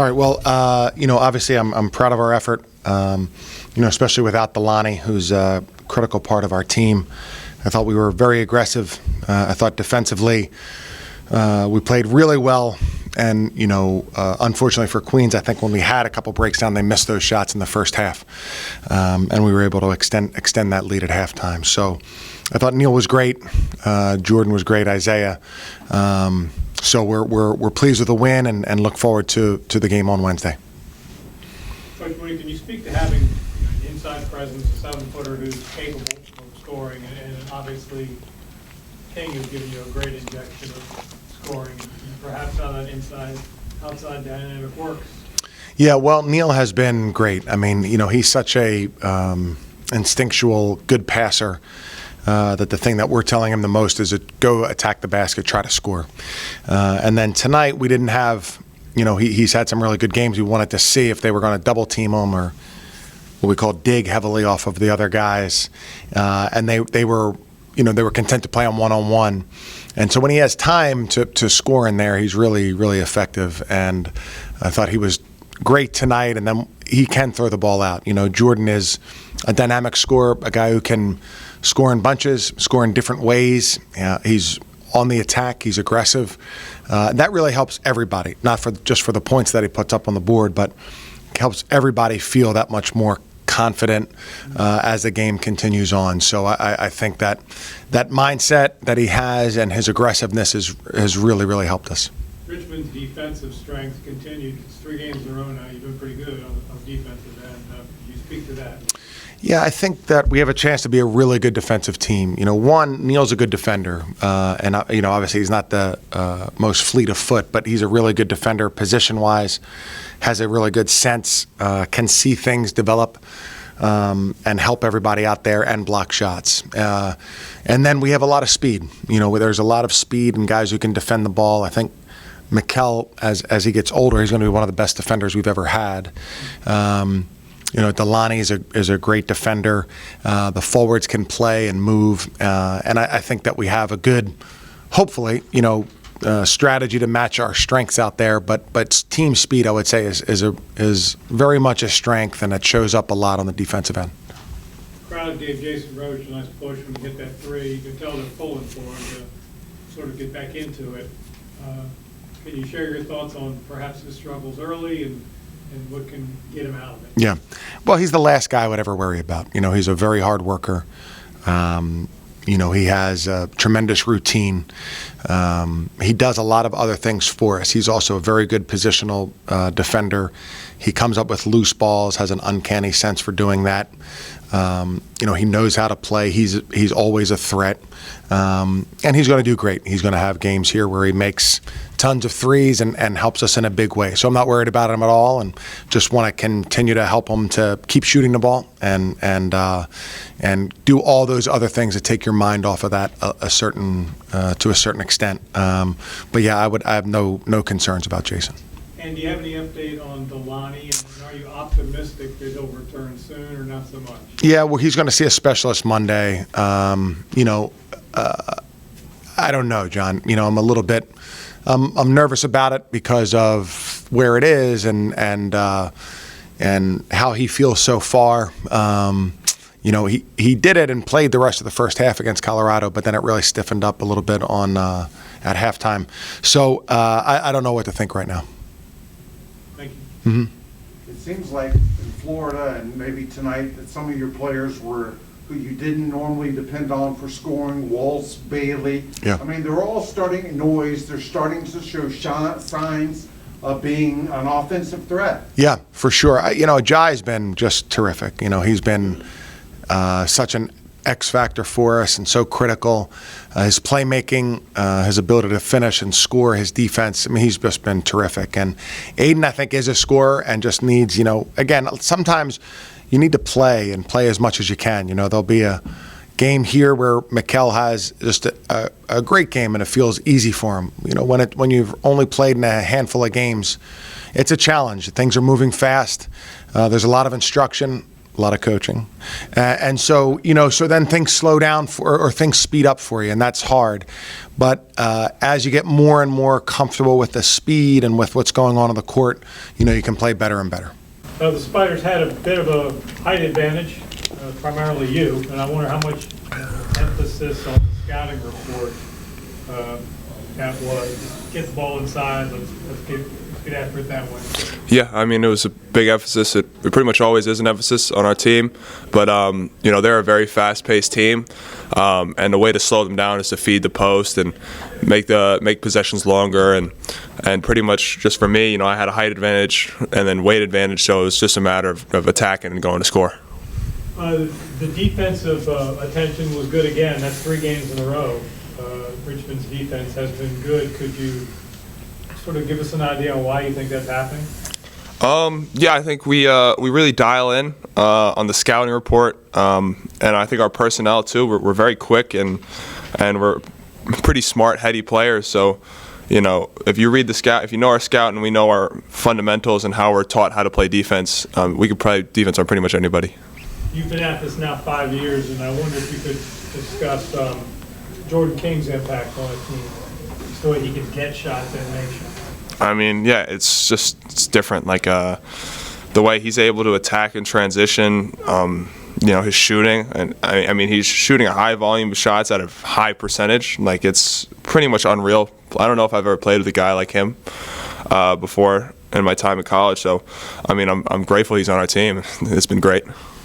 All right. Well, obviously I'm proud of our effort. Especially without Delani, who's a critical part of our team. I thought we were very aggressive. I thought defensively we played really well. And, unfortunately for Queens, I think when we had a couple breaks down, they missed those shots in the first half. And we were able to extend that lead at halftime. So I thought Neil was great. Jordan was great. Isaiah. So we're pleased with the win and look forward to the game on Wednesday. Coach Mooney, can you speak to having an inside presence, a 7-footer who's capable of scoring, and obviously King has given you a great injection of scoring, and perhaps how that outside dynamic works? Yeah, well, Neil has been great. I mean, he's such a instinctual, good passer. That the thing that we're telling him the most is to go attack the basket, try to score. And then tonight we didn't have, he's had some really good games. We wanted to see if they were going to double team him or what we call dig heavily off of the other guys. And they were content to play on one-on-one. And so when he has time to score in there, he's really, really effective. And I thought he was great tonight. And then he can throw the ball out. Jordan is a dynamic scorer, a guy who can score in bunches, score in different ways. He's on the attack. He's aggressive. That really helps everybody, not just for the points that he puts up on the board, but helps everybody feel that much more confident as the game continues on. So I think that mindset that he has and his aggressiveness has really, really helped us. Richmond's defensive strength continued. It's 3 games in a row now. You've been pretty good on defensive end. Can you speak to that? Yeah, I think that we have a chance to be a really good defensive team. One, Neil's a good defender, and obviously he's not the most fleet of foot, but he's a really good defender position-wise, has a really good sense, can see things develop, and help everybody out there and block shots. And then we have a lot of speed. There's a lot of speed and guys who can defend the ball. I think Mikkel, as he gets older, he's going to be one of the best defenders we've ever had. Delani is a great defender. The forwards can play and move, and I think that we have a good, hopefully, strategy to match our strengths out there. But team speed, I would say, is very much a strength, and it shows up a lot on the defensive end. The crowd gave Jason Roach a nice push when he hit that 3. You could tell they're pulling for him to sort of get back into it. Can you share your thoughts on perhaps his struggles early and what can get him out of it? Yeah. Well, he's the last guy I would ever worry about. He's a very hard worker. He has a tremendous routine. He does a lot of other things for us. He's also a very good positional defender. He comes up with loose balls, has an uncanny sense for doing that. He knows how to play. He's always a threat. And he's going to do great. He's going to have games here where he makes tons of threes and helps us in a big way. So I'm not worried about him at all, and just want to continue to help him to keep shooting the ball and do all those other things that take your mind off of that to a certain extent. But yeah, I have no concerns about Jason. And do you have any update on Delani? And are you optimistic that he'll return soon or not so much? Yeah, well, he's going to see a specialist Monday. I don't know, John. I'm a little bit. I'm nervous about it because of where it is and how he feels so far. He did it and played the rest of the first half against Colorado, but then it really stiffened up a little bit at halftime. So I don't know what to think right now. Thank you. Mm-hmm. It seems like in Florida and maybe tonight that some of your players were who you didn't normally depend on for scoring, Waltz, Bailey. Yeah. I mean, they're all starting noise. They're starting to show signs of being an offensive threat. Yeah, for sure. Jai's been just terrific. He's been such an X factor for us and so critical. His playmaking, his ability to finish and score, his defense, he's just been terrific. And Aiden, I think, is a scorer and just needs, again, sometimes you need to play as much as you can. There'll be a game here where Mikkel has just a great game and it feels easy for him. When you've only played in a handful of games, it's a challenge. Things are moving fast. There's a lot of instruction. a lot of coaching. And so, so then things slow down or things speed up for you, and that's hard. But as you get more and more comfortable with the speed and with what's going on the court, you can play better and better. The Spiders had a bit of a height advantage, primarily you, and I wonder how much emphasis on the scouting report that was. Get the ball inside, let's get after it that way. Yeah, I mean, it was a big emphasis. It pretty much always is an emphasis on our team. But, they're a very fast-paced team. And the way to slow them down is to feed the post and make possessions longer. And pretty much just for me, I had a height advantage and then weight advantage, so it was just a matter of attacking and going to score. The defensive attention was good again. That's 3 games in a row. Richmond's defense has been good. Could you sort of give us an idea on why you think that's happening? Yeah, I think we really dial in on the scouting report, and I think our personnel too. We're very quick and we're pretty smart, heady players. So, if you read the scout, if you know our scout and we know our fundamentals and how we're taught how to play defense, we could play defense on pretty much anybody. You've been at this now 5 years, and I wonder if you could discuss Jordan King's impact on the team, the way he can get shots and make shots. I mean, yeah, it's different. Like the way he's able to attack and transition, his shooting, and I mean, he's shooting a high volume of shots at a high percentage. Like, it's pretty much unreal. I don't know if I've ever played with a guy like him before in my time in college. So, I mean, I'm grateful he's on our team. It's been great.